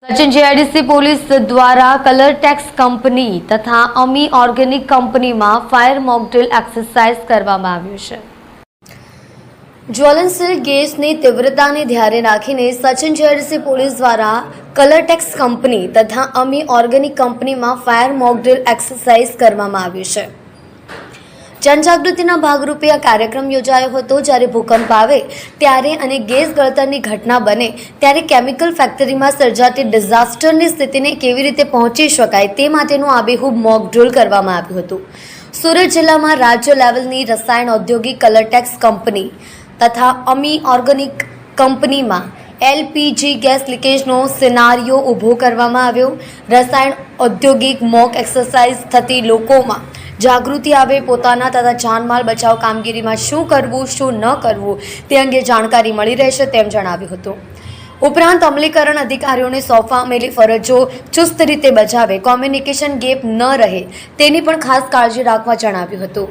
Sachin जेआईडीसी police द्वारा colour takes company तथा अमी ऑर्गेनिक कंपनी में फायर मॉकड्रिल एक्सरसाइज करवामां આવ્યું છે। ज्वलनशील गैसની तीव्रताને ધ્યાને રાખીને સચિન જેઆઈડીસી પોલીસ દ્વારા કલર ટેક્સ કંપની તથા અમી ઓર્ગેનિક કંપનીમાં ફાયર મોકડ્રીલ એક્સરસાઇઝ કરવામાં આવ્યું છે। जनजागृतिना भागरूपे आ कार्यक्रम योजायो हतो। ज्यारे भूकंप आवे त्यारे अने गैस गळतरनी घटना बने त्यारे केमिकल फेक्टरीमां सर्जाती डिઝાસ્ટરની સ્થિતિને કેવી રીતે પહોંચી શકાય તે માટેનું આબેહૂબ મોક ડ્રીલ કરવામાં આવ્યું હતું। સુરત જિલ્લામાં રાજ્ય લેવલની રસાયણ ઔદ્યોગિક કલર ટેક્સ કંપની તથા અમી ઓર્ગેનિક કંપનીમાં એલપીજી ગેસ લીકેજનો સિનારિયો ઊભો કરવામાં આવ્યો। રસાયણ ઔદ્યોગિક મોક એક્સરસાઇઝ થતી લોકોમાં જાગૃતિ આવે, પોતાના તથા જાનમાલ બચાવ કામગીરીમાં શું કરવું શું ન કરવું તે અંગે જાણકારી મળી રહેશે તેમ જણાવ્યું હતું। ઉપરાંત અમલીકરણ અધિકારીઓને સોંપામેલી ફરજો ચુસ્ત રીતે બજાવે, કોમ્યુનિકેશન ગેપ ન રહે તેની પણ ખાસ કાળજી રાખવા જણાવ્યું હતું।